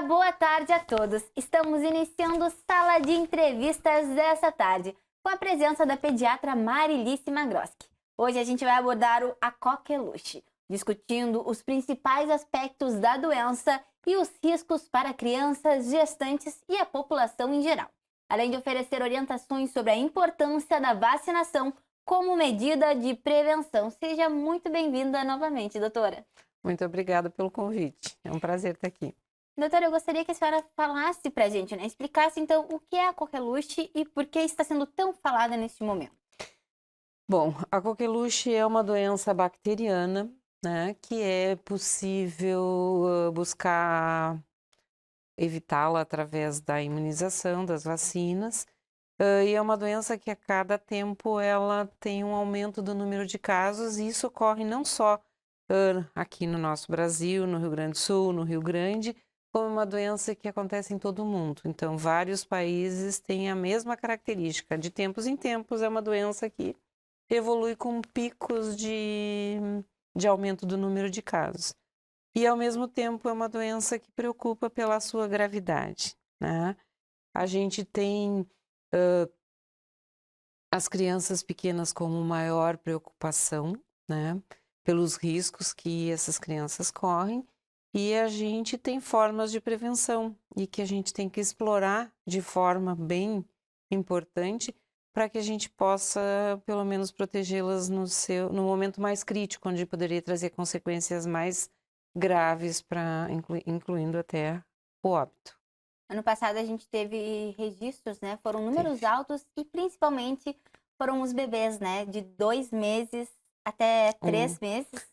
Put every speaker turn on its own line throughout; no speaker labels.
Olá, boa tarde a todos. Estamos iniciando Sala de Entrevistas dessa tarde, com a presença da pediatra Marilice Magroski. Hoje a gente vai abordar a coqueluche, discutindo os principais aspectos da doença e os riscos para crianças, gestantes e a população em geral, além de oferecer orientações sobre a importância da vacinação como medida de prevenção. Seja muito bem-vinda novamente, doutora.
Muito obrigada pelo convite. É um prazer estar aqui.
Doutora, eu gostaria que a senhora falasse para a gente, explicasse então o que é a coqueluche e por que está sendo tão falada neste momento.
Bom, a coqueluche é uma doença bacteriana, que é possível buscar evitá-la através da imunização, das vacinas. E é uma doença que a cada tempo ela tem um aumento do número de casos, e isso ocorre não só aqui no nosso Brasil, no Rio Grande do Sul, no Rio Grande, como uma doença que acontece em todo o mundo. Então, vários países têm a mesma característica. De tempos em tempos, é uma doença que evolui com picos de aumento do número de casos. E, ao mesmo tempo, é uma doença que preocupa pela sua gravidade, né? A gente tem as crianças pequenas como maior preocupação, né? Pelos riscos que essas crianças correm. E a gente tem formas de prevenção e que a gente tem que explorar de forma bem importante para que a gente possa, pelo menos, protegê-las no momento mais crítico, onde poderia trazer consequências mais graves, incluindo até o óbito.
Ano passado a gente teve registros, Foram números altos e principalmente foram os bebês, de 2 meses até 3 meses.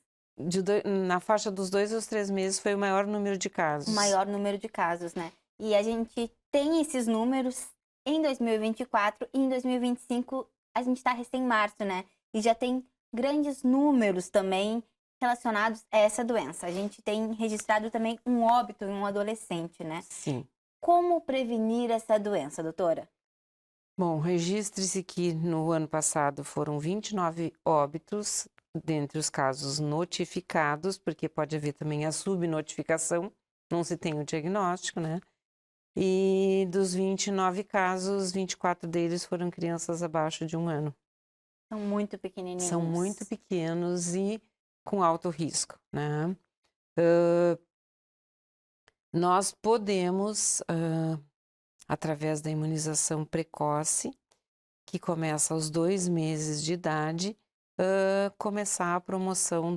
Na faixa dos 2 aos 3 meses foi o maior número de casos.
O maior número de casos, E a gente tem esses números em 2024 e em 2025 a gente está recém em março, E já tem grandes números também relacionados a essa doença. A gente tem registrado também um óbito em um adolescente,
Sim.
Como prevenir essa doença, doutora?
Bom, registre-se que no ano passado foram 29 óbitos, dentre os casos notificados, porque pode haver também a subnotificação, não se tem o diagnóstico, E dos 29 casos, 24 deles foram crianças abaixo de 1 ano.
São muito pequenininhos.
São muito pequenos e com alto risco, Nós podemos, através da imunização precoce, que começa aos 2 meses de idade, começar a promoção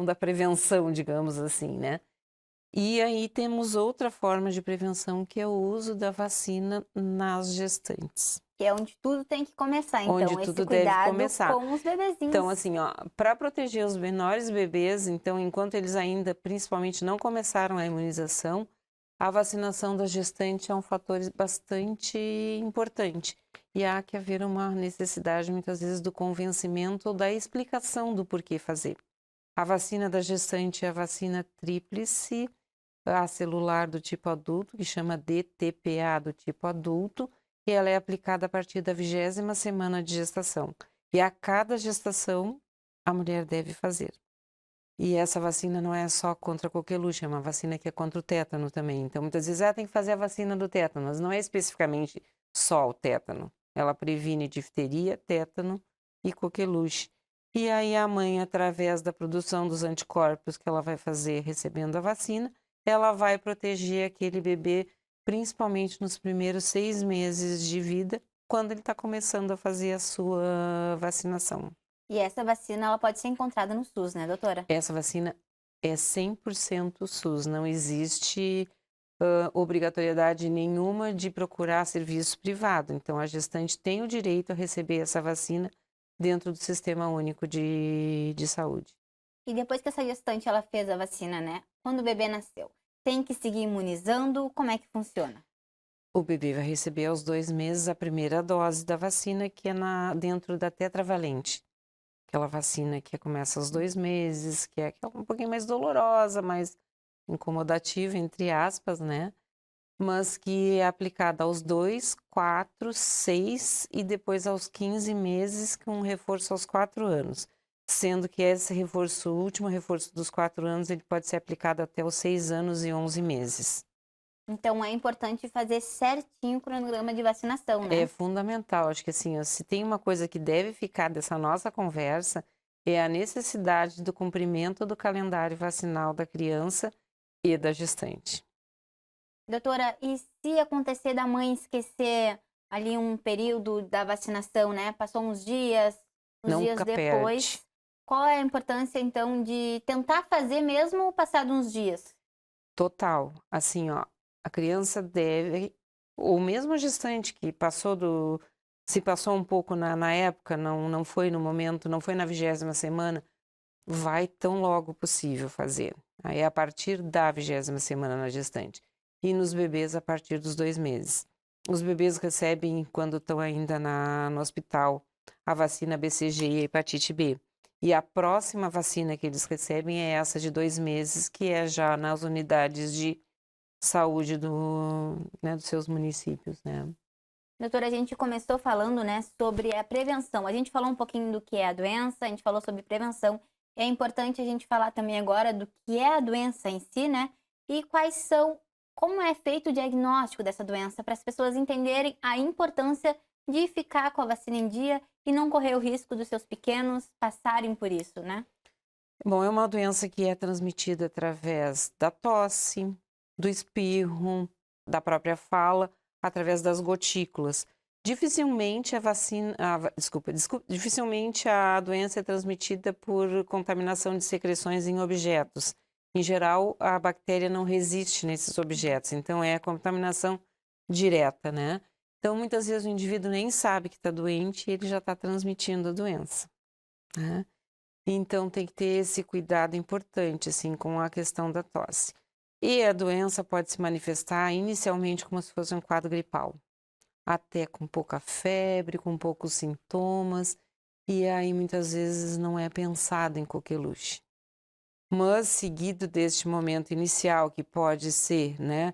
da prevenção, digamos assim, E aí temos outra forma de prevenção, que é o uso da vacina nas gestantes.
Que é onde tudo tem que começar, então,
onde
esse
tudo
cuidado
deve começar.
Com os bebezinhos.
Então, assim, para proteger os menores bebês, então, enquanto eles ainda, principalmente, não começaram a imunização, a vacinação da gestante é um fator bastante importante. E há que haver uma necessidade, muitas vezes, do convencimento ou da explicação do porquê fazer. A vacina da gestante é a vacina tríplice, a celular do tipo adulto, que chama DTPA do tipo adulto, e ela é aplicada a partir da 20ª semana de gestação. E a cada gestação, a mulher deve fazer. E essa vacina não é só contra a coqueluche, é uma vacina que é contra o tétano também. Então, muitas vezes, tem que fazer a vacina do tétano, mas não é especificamente só o tétano. Ela previne difteria, tétano e coqueluche. E aí a mãe, através da produção dos anticorpos que ela vai fazer recebendo a vacina, ela vai proteger aquele bebê, principalmente nos primeiros 6 meses de vida, quando ele está começando a fazer a sua vacinação.
E essa vacina, ela pode ser encontrada no SUS, doutora?
Essa vacina é 100% SUS, não existe obrigatoriedade nenhuma de procurar serviço privado. Então, a gestante tem o direito a receber essa vacina dentro do Sistema Único de Saúde.
E depois que essa gestante ela fez a vacina, quando o bebê nasceu, tem que seguir imunizando? Como é que funciona?
O bebê vai receber aos 2 meses a primeira dose da vacina, que é dentro da tetravalente. Aquela vacina que começa aos 2 meses, que é um pouquinho mais dolorosa, mais incomodativa, entre aspas, Mas que é aplicada aos 2, 4, 6 e depois aos 15 meses, com um reforço aos 4 anos. sendo que esse reforço, o último reforço dos 4 anos, ele pode ser aplicado até os 6 anos e 11 meses.
Então é importante fazer certinho o cronograma de vacinação, né?
É fundamental, acho que assim, ó, se tem uma coisa que deve ficar dessa nossa conversa, é a necessidade do cumprimento do calendário vacinal da criança e da gestante.
Doutora, e se acontecer da mãe esquecer ali um período da vacinação, né? Passou uns dias
Nunca
depois,
perde.
qual é a importância então de tentar fazer mesmo passado uns dias?
Total. Assim, ó, a criança deve, ou mesmo a gestante que se passou um pouco na época, não foi no momento, não foi na 20ª semana, vai tão logo possível fazer. Aí a partir da 20ª semana na gestante. E nos bebês a partir dos 2 meses. Os bebês recebem, quando estão ainda no hospital, a vacina BCG e a hepatite B. E a próxima vacina que eles recebem é essa de 2 meses, que é já nas unidades de saúde dos seus municípios, né?
Doutora, a gente começou falando, né, sobre a prevenção. A gente falou um pouquinho do que é a doença, a gente falou sobre prevenção. É importante a gente falar também agora do que é a doença em si, né? E como é feito o diagnóstico dessa doença, para as pessoas entenderem a importância de ficar com a vacina em dia e não correr o risco dos seus pequenos passarem por isso, né?
Bom, é uma doença que é transmitida através da tosse, do espirro, da própria fala, através das gotículas. Dificilmente dificilmente a doença é transmitida por contaminação de secreções em objetos. Em geral, a bactéria não resiste nesses objetos, então é a contaminação direta, né? Então, muitas vezes o indivíduo nem sabe que está doente e ele já está transmitindo a doença, né? Então, tem que ter esse cuidado importante, assim, com a questão da tosse. E a doença pode se manifestar inicialmente como se fosse um quadro gripal, até com pouca febre, com poucos sintomas, e aí muitas vezes não é pensado em coqueluche. Mas, seguido deste momento inicial, que pode ser, né,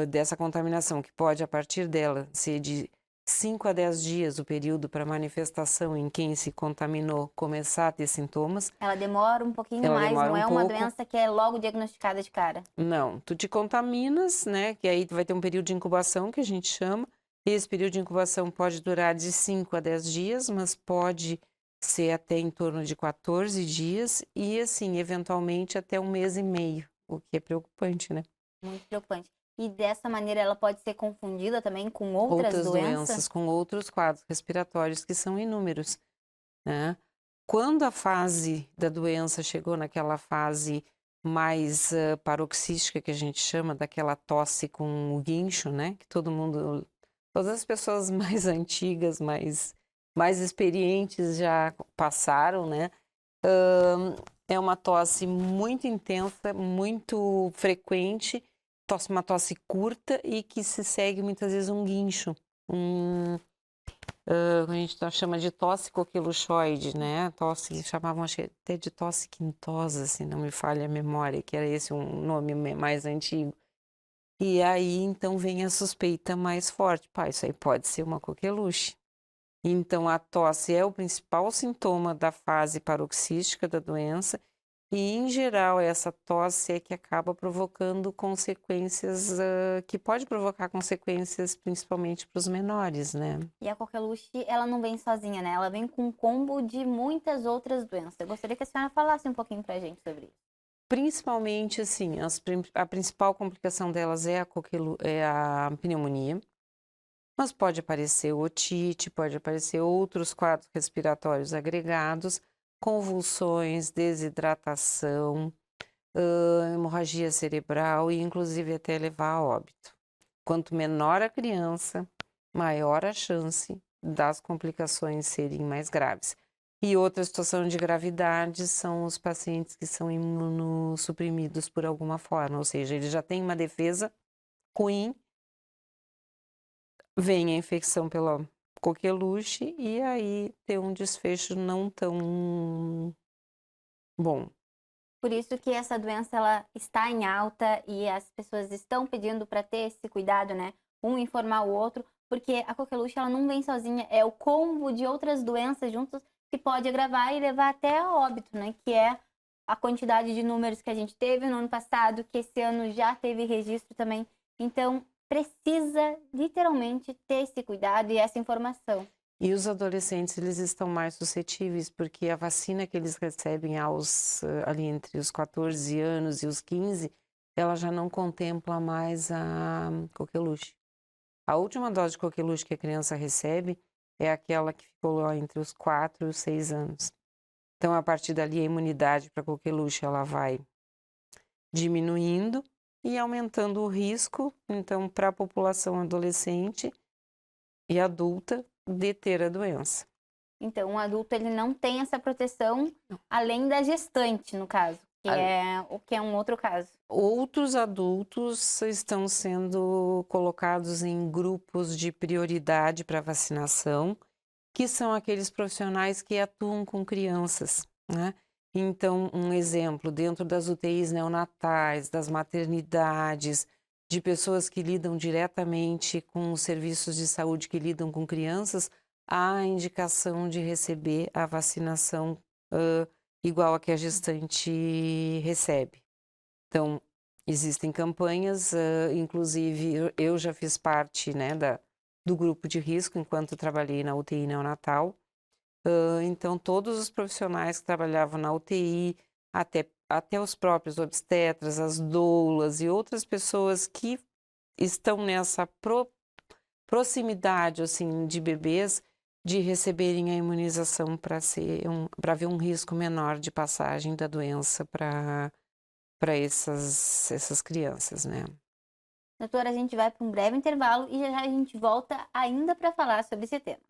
dessa contaminação, que pode, a partir dela, ser de 5 a 10 dias o período para manifestação em quem se contaminou começar a ter sintomas.
Ela demora um pouquinho
Ela
mais,
demora
não
um
é uma
pouco.
doença que é logo diagnosticada de cara.
Não, tu te contaminas, né, que aí tu vai ter um período de incubação, que a gente chama. Esse período de incubação pode durar de 5 a 10 dias, mas pode ser até em torno de 14 dias e, assim, eventualmente até 1 mês e meio, o que é preocupante, né?
Muito preocupante. E dessa maneira ela pode ser confundida também com outras doenças?
Com outros quadros respiratórios, que são inúmeros, né? Quando a fase da doença chegou naquela fase mais paroxística, que a gente chama, daquela tosse com o guincho, né? Que todas as pessoas mais antigas, mais experientes já passaram, né? É uma tosse muito intensa, muito frequente, uma tosse curta e que se segue muitas vezes um guincho, a gente chama de tosse coqueluchoide, né? Tosse, chamavam até de tosse quintosa, se não me falha a memória, que era esse um nome mais antigo. E aí, então, vem a suspeita mais forte. Pá, isso aí pode ser uma coqueluche. Então, a tosse é o principal sintoma da fase paroxística da doença e, em geral, essa tosse é que acaba provocando consequências, que pode provocar consequências principalmente para os menores, né?
E a coqueluche, ela não vem sozinha, né? Ela vem com um combo de muitas outras doenças. Eu gostaria que a senhora falasse um pouquinho pra gente sobre isso.
Principalmente, assim, a principal complicação delas é a pneumonia, mas pode aparecer otite, pode aparecer outros quadros respiratórios agregados, convulsões, desidratação, hemorragia cerebral e inclusive até levar a óbito. Quanto menor a criança, maior a chance das complicações serem mais graves. E outra situação de gravidade são os pacientes que são imunossuprimidos por alguma forma, ou seja, eles já têm uma defesa ruim, vem a infecção pela coqueluche e aí tem um desfecho não tão bom.
Por isso que essa doença ela está em alta e as pessoas estão pedindo para ter esse cuidado, né? Um informar o outro, porque a coqueluche ela não vem sozinha, é o combo de outras doenças juntos que pode agravar e levar até a óbito, né? Que é a quantidade de números que a gente teve no ano passado, que esse ano já teve registro também. Então, precisa literalmente ter esse cuidado e essa informação.
E os adolescentes, eles estão mais suscetíveis, porque a vacina que eles recebem ali entre os 14 anos e os 15, ela já não contempla mais a coqueluche. A última dose de coqueluche que a criança recebe é aquela que ficou lá entre os 4 e os 6 anos. Então, a partir dali, a imunidade para a coqueluche, ela vai diminuindo e aumentando o risco, então, para a população adolescente e adulta de ter a doença.
Então, o adulto ele não tem essa proteção além da gestante, no caso, que é um outro caso.
Outros adultos estão sendo colocados em grupos de prioridade para vacinação, que são aqueles profissionais que atuam com crianças, né? Então, um exemplo, dentro das UTIs neonatais, das maternidades, de pessoas que lidam diretamente com os serviços de saúde que lidam com crianças, há a indicação de receber a vacinação igual a que a gestante recebe. Então, existem campanhas, inclusive eu já fiz parte, né, do grupo de risco enquanto trabalhei na UTI neonatal. Então, todos os profissionais que trabalhavam na UTI, até os próprios obstetras, as doulas e outras pessoas que estão nessa proximidade assim, de bebês, de receberem a imunização para haver um risco menor de passagem da doença para essas crianças, né?
Doutora, a gente vai para um breve intervalo e já a gente volta ainda para falar sobre esse tema.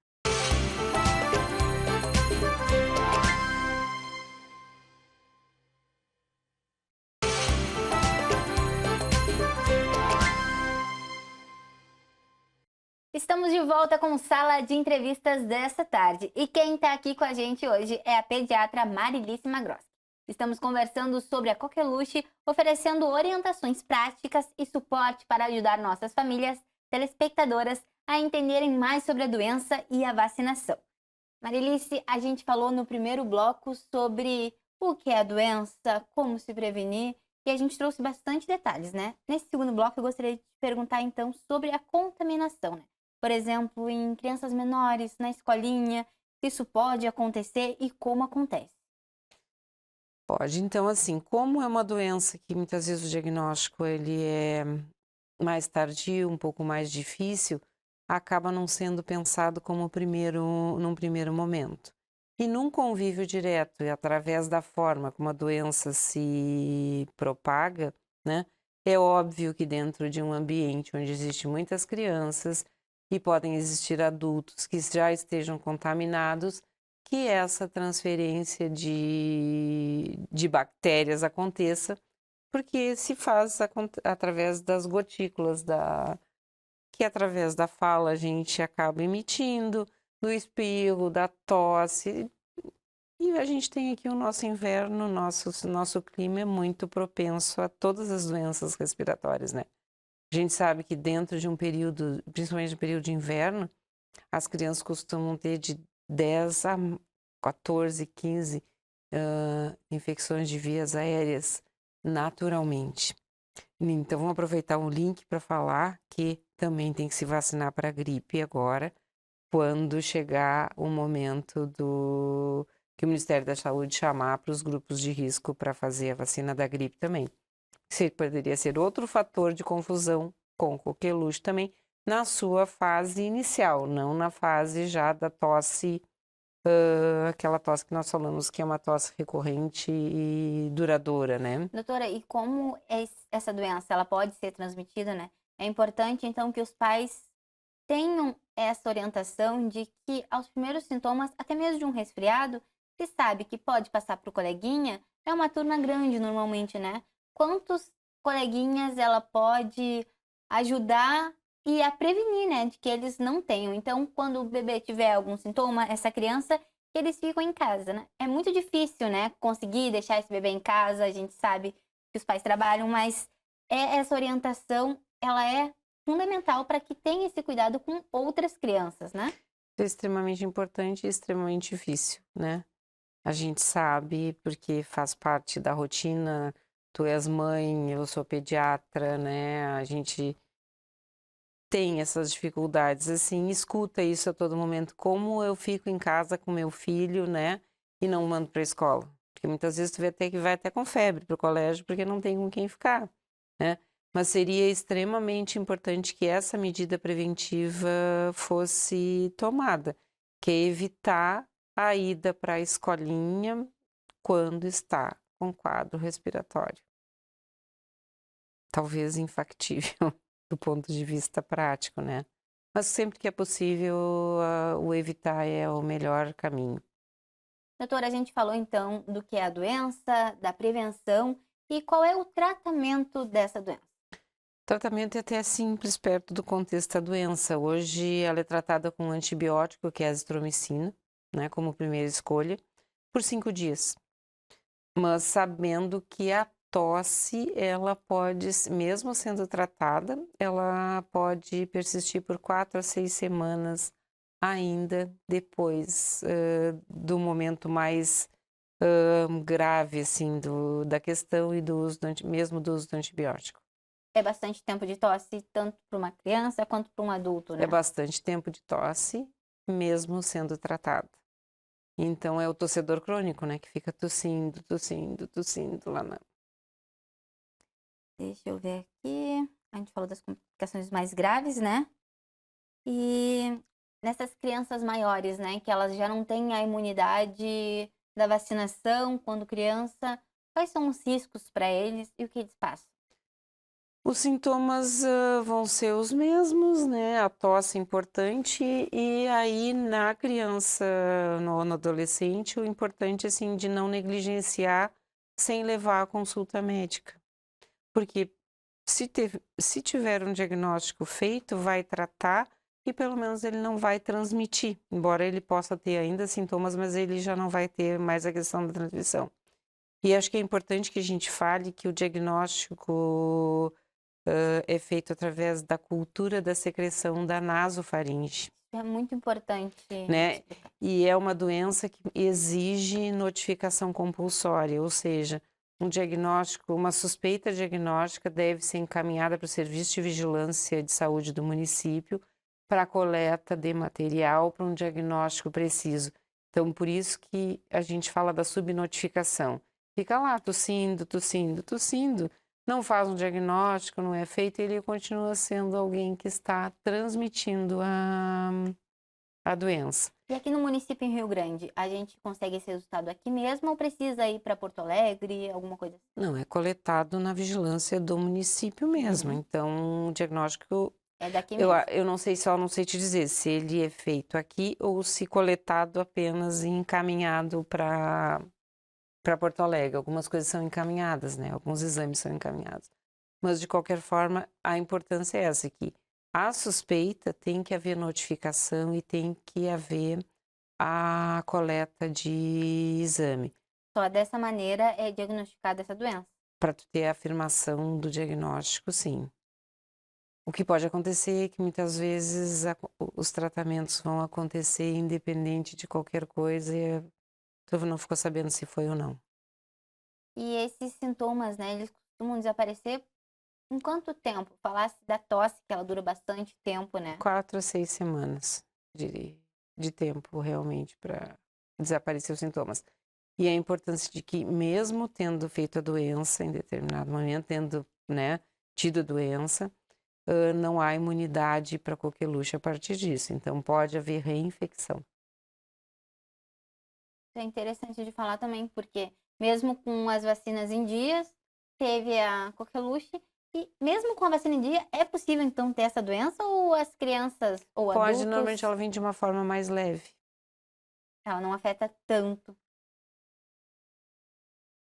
Estamos de volta com Sala de Entrevistas desta tarde. E quem está aqui com a gente hoje é a pediatra Marilíssima Grossi. Estamos conversando sobre a coqueluche, oferecendo orientações práticas e suporte para ajudar nossas famílias telespectadoras a entenderem mais sobre a doença e a vacinação. Marilice, a gente falou no primeiro bloco sobre o que é a doença, como se prevenir, e a gente trouxe bastante detalhes, né? Nesse segundo bloco, eu gostaria de te perguntar, então, sobre a contaminação, né? Por exemplo, em crianças menores, na escolinha, se isso pode acontecer e como acontece.
Pode. Então, assim, como é uma doença que muitas vezes o diagnóstico ele é mais tardio, um pouco mais difícil, acaba não sendo pensado como num primeiro momento. E num convívio direto e através da forma como a doença se propaga, né, é óbvio que dentro de um ambiente onde existem muitas crianças e podem existir adultos que já estejam contaminados, que essa transferência de bactérias aconteça, porque se faz através das gotículas que através da fala a gente acaba emitindo, do espirro, da tosse. E a gente tem aqui o nosso inverno, nosso clima é muito propenso a todas as doenças respiratórias, né? A gente sabe que dentro de um período, principalmente no período de inverno, as crianças costumam ter de 10 a 14, 15 infecções de vias aéreas naturalmente. Então, vamos aproveitar o link para falar que também tem que se vacinar para a gripe agora, quando chegar o momento que o Ministério da Saúde chamar para os grupos de risco para fazer a vacina da gripe também. Isso poderia ser outro fator de confusão com coqueluche também, na sua fase inicial, não na fase já da tosse, aquela tosse que nós falamos que é uma tosse recorrente e duradoura, né?
Doutora, e como essa doença ela pode ser transmitida, né? É importante, então, que os pais tenham essa orientação de que aos primeiros sintomas, até mesmo de um resfriado, se sabe que pode passar para o coleguinha, é uma turma grande normalmente, né? Quantos coleguinhas ela pode ajudar e a prevenir, né, de que eles não tenham. Então, quando o bebê tiver algum sintoma, essa criança, eles ficam em casa, né? É muito difícil, né, conseguir deixar esse bebê em casa, a gente sabe que os pais trabalham, mas essa orientação, ela é fundamental para que tenha esse cuidado com outras crianças, né?
É extremamente importante e extremamente difícil, né? A gente sabe porque faz parte da rotina. Tu és mãe, eu sou pediatra, né? A gente tem essas dificuldades, assim, escuta isso a todo momento. Como eu fico em casa com meu filho, né? E não mando para a escola. Porque muitas vezes tu vai até com febre para o colégio, porque não tem com quem ficar, né? Mas seria extremamente importante que essa medida preventiva fosse tomada, que é evitar a ida para a escolinha quando está com quadro respiratório. Talvez infactível do ponto de vista prático, né? Mas sempre que é possível, o evitar é o melhor caminho.
Doutora, a gente falou então do que é a doença, da prevenção e qual é o tratamento dessa doença.
O tratamento é até simples perto do contexto da doença. Hoje ela é tratada com um antibiótico, que é a azitromicina, né, como primeira escolha, por 5 dias. Mas sabendo que a tosse, ela pode, mesmo sendo tratada, ela pode persistir por 4 a 6 semanas ainda depois do momento mais grave, assim, da questão e mesmo do uso do antibiótico.
É bastante tempo de tosse, tanto para uma criança quanto para um adulto, né?
É bastante tempo de tosse, mesmo sendo tratado. Então é o torcedor crônico, né, que fica tossindo, tossindo, tossindo lá na...
Deixa eu ver aqui. A gente falou das complicações mais graves, né? E nessas crianças maiores, né, que elas já não têm a imunidade da vacinação quando criança, quais são os riscos para eles e o que eles passam?
Os sintomas vão ser os mesmos, né? A tosse é importante e aí na criança, no adolescente, o importante assim de não negligenciar sem levar à consulta médica. Porque se tiver um diagnóstico feito, vai tratar e pelo menos ele não vai transmitir. Embora ele possa ter ainda sintomas, mas ele já não vai ter mais a questão da transmissão. E acho que é importante que a gente fale que o diagnóstico é feito através da cultura da secreção da nasofaringe,
É muito importante
né?
explicar.
E é uma doença que exige notificação compulsória, ou seja, um diagnóstico, uma suspeita diagnóstica deve ser encaminhada para o Serviço de Vigilância de Saúde do município para a coleta de material para um diagnóstico preciso. Então, por isso que a gente fala da subnotificação. Fica lá tossindo, tossindo, tossindo, não faz um diagnóstico, não é feito, ele continua sendo alguém que está transmitindo a doença.
E aqui no município em Rio Grande, a gente consegue esse resultado aqui mesmo ou precisa ir para Porto Alegre, alguma coisa assim?
Não, é coletado na vigilância do município mesmo. Então, o diagnóstico,
É daqui mesmo.
eu não sei, só não sei te dizer se ele é feito aqui ou se coletado apenas e encaminhado para Porto Alegre. Algumas coisas são encaminhadas, né? Alguns exames são encaminhados. Mas, de qualquer forma, a importância é essa aqui. A suspeita tem que haver notificação e tem que haver a coleta de exame.
Só dessa maneira é diagnosticada essa doença.
Para tu ter a afirmação do diagnóstico, sim. O que pode acontecer é que muitas vezes os tratamentos vão acontecer independente de qualquer coisa e tu não ficou sabendo se foi ou não.
E esses sintomas, né, eles costumam desaparecer em quanto tempo? Falasse da tosse, que ela dura bastante tempo, né?
4 a 6 semanas de tempo realmente para desaparecer os sintomas. E a importância de que mesmo tendo feito a doença em determinado momento, tendo, né, tido a doença, não há imunidade para coqueluche a partir disso. Então, pode haver reinfecção.
Isso é interessante de falar também, porque mesmo com as vacinas em dias, teve a coqueluche, e mesmo com a vacina em dia, é possível então ter essa doença ou as crianças ou
Pode,
adultos,
normalmente ela vem de uma forma mais leve.
ela não afeta tanto?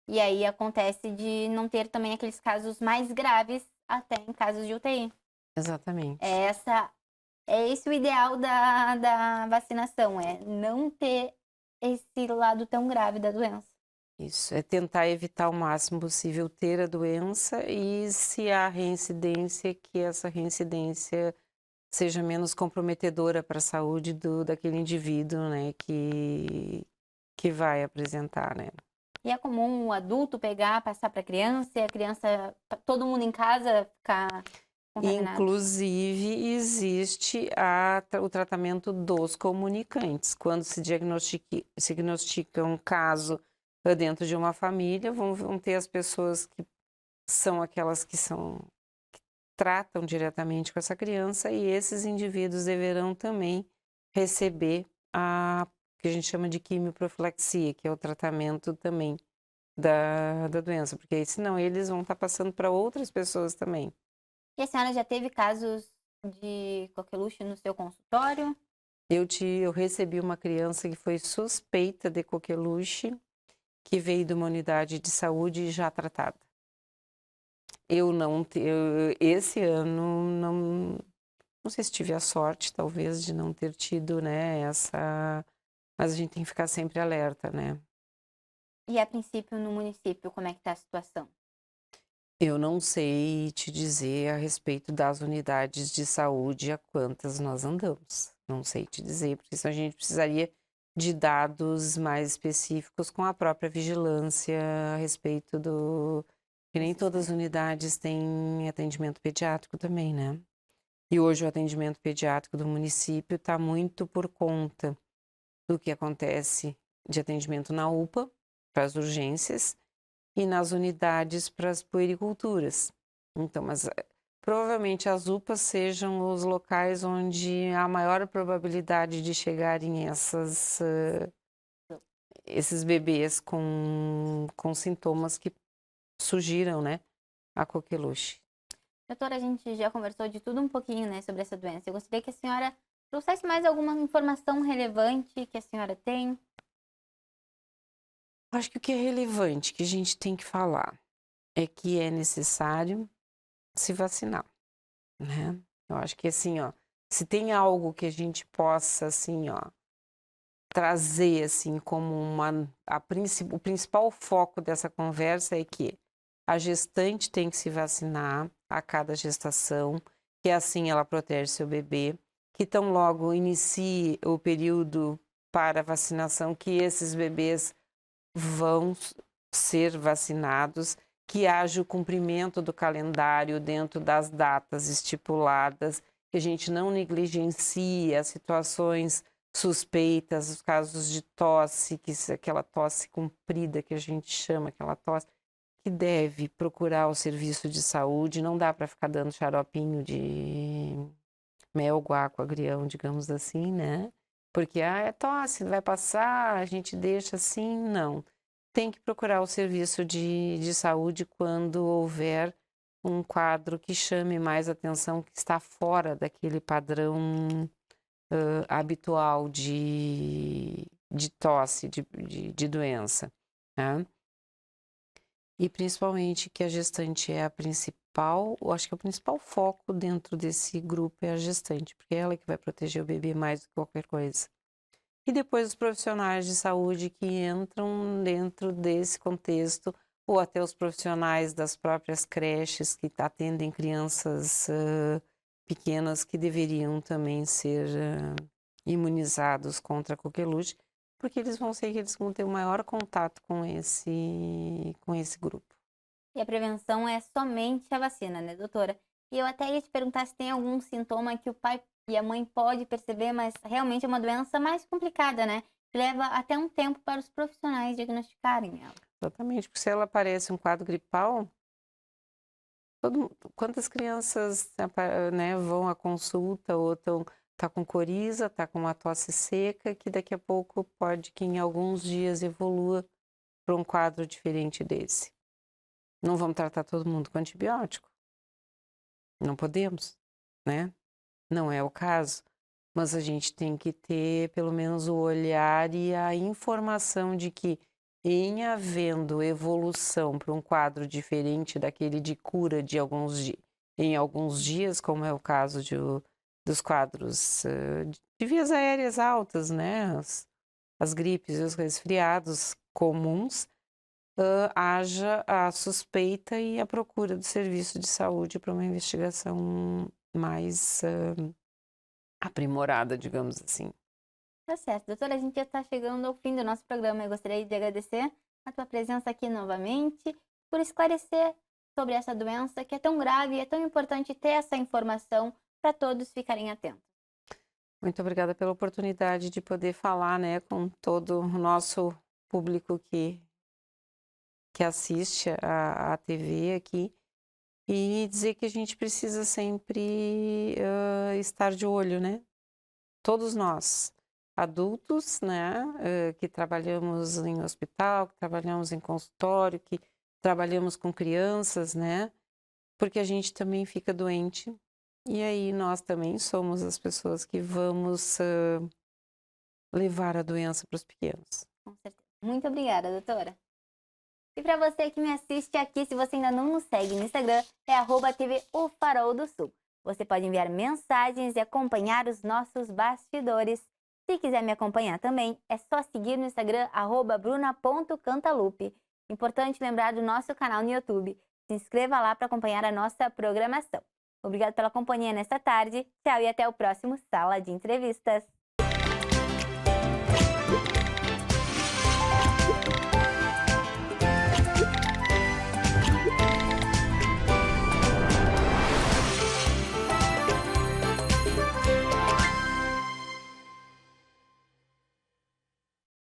E aí acontece de não ter também aqueles casos mais graves, até em casos de UTI.
Exatamente.
É esse o ideal da vacinação, é não ter esse lado tão grave da doença.
Isso, é tentar evitar o máximo possível ter a doença e se há reincidência, que essa reincidência seja menos comprometedora para a saúde daquele indivíduo, né, que vai apresentar, né.
E é comum o adulto pegar, passar para a criança e a criança, todo mundo em casa ficar contaminado?
Inclusive, existe o tratamento dos comunicantes. Quando se diagnostica um caso dentro de uma família, vão ter as pessoas que são aquelas que tratam diretamente com essa criança, e esses indivíduos deverão também receber a que a gente chama de quimioprofilaxia, que é o tratamento também da doença, porque aí, senão eles vão estar passando para outras pessoas também.
E a senhora já teve casos de coqueluche no seu consultório?
Eu recebi uma criança que foi suspeita de coqueluche, que veio de uma unidade de saúde já tratada. Esse ano não sei se tive a sorte, talvez, de não ter tido, né, mas a gente tem que ficar sempre alerta, né.
E a princípio no município, como é que tá a situação?
Eu não sei te dizer a respeito das unidades de saúde a quantas nós andamos. Não sei te dizer, porque senão a gente precisaria de dados mais específicos com a própria vigilância a respeito que nem todas as unidades têm atendimento pediátrico também, né. E hoje o atendimento pediátrico do município está muito por conta do que acontece de atendimento na UPA, para as urgências, e nas unidades para as puericulturas. Então, mas provavelmente as UPAs sejam os locais onde há maior probabilidade de chegarem esses bebês com sintomas que surgiram, né, a coqueluche.
Doutora, a gente já conversou de tudo um pouquinho, né, sobre essa doença. Eu gostaria que a senhora trouxesse mais alguma informação relevante que a senhora tem.
Acho que o que é relevante, que a gente tem que falar, é que é necessário se vacinar, né. Eu acho que assim, ó, se tem algo que a gente possa, assim, ó, trazer, assim, como o principal foco dessa conversa é que a gestante tem que se vacinar a cada gestação, que assim ela protege seu bebê, que tão logo inicie o período para vacinação, que esses bebês vão ser vacinados, que haja o cumprimento do calendário dentro das datas estipuladas, que a gente não negligencie as situações suspeitas, os casos de tosse, aquela tosse comprida que a gente chama, aquela tosse, que deve procurar o serviço de saúde, não dá para ficar dando xaropinho de mel, guaco, agrião, digamos assim, né? Porque, é tosse, vai passar, a gente deixa assim, não. Tem que procurar o serviço de saúde quando houver um quadro que chame mais atenção, que está fora daquele padrão habitual de tosse, de doença, né? E principalmente que a gestante é a principal, eu acho que o principal foco dentro desse grupo é a gestante, porque é ela que vai proteger o bebê mais do que qualquer coisa. E depois os profissionais de saúde que entram dentro desse contexto, ou até os profissionais das próprias creches que atendem crianças pequenas que deveriam também ser imunizados contra a coqueluche, porque eles vão ter o maior contato com esse grupo.
E a prevenção é somente a vacina, né, doutora? E eu até ia te perguntar se tem algum sintoma que o pai e a mãe podem perceber, mas realmente é uma doença mais complicada, né? Leva até um tempo para os profissionais diagnosticarem ela.
Exatamente, porque se ela aparece um quadro gripal, quantas crianças, né, vão à consulta ou tá com coriza, tá com uma tosse seca, que daqui a pouco pode que em alguns dias evolua para um quadro diferente desse. Não vamos tratar todo mundo com antibiótico? Não podemos, né? Não é o caso. Mas a gente tem que ter pelo menos o olhar e a informação de que, em havendo evolução para um quadro diferente daquele de cura de em alguns dias, como é o caso dos quadros de vias aéreas altas, né? As gripes e os resfriados comuns, haja a suspeita e a procura do serviço de saúde para uma investigação mais aprimorada, digamos assim.
Tá certo. Doutora, a gente já está chegando ao fim do nosso programa. Eu gostaria de agradecer a tua presença aqui novamente, por esclarecer sobre essa doença que é tão grave e é tão importante ter essa informação para todos ficarem atentos.
Muito obrigada pela oportunidade de poder falar, né, com todo o nosso público que assiste a TV aqui e dizer que a gente precisa sempre estar de olho, né? Todos nós, adultos, né, que trabalhamos em hospital, que trabalhamos em consultório, que trabalhamos com crianças, né? Porque a gente também fica doente. E aí nós também somos as pessoas que vamos levar a doença para os pequenos.
Com certeza. Muito obrigada, doutora. E para você que me assiste aqui, se você ainda não nos segue no Instagram, é @TV O Farol do Sul. Você pode enviar mensagens e acompanhar os nossos bastidores. Se quiser me acompanhar também, é só seguir no Instagram @bruna.cantalupe. Importante lembrar do nosso canal no YouTube. Se inscreva lá para acompanhar a nossa programação. Obrigada pela companhia nesta tarde. Tchau e até o próximo Sala de Entrevistas.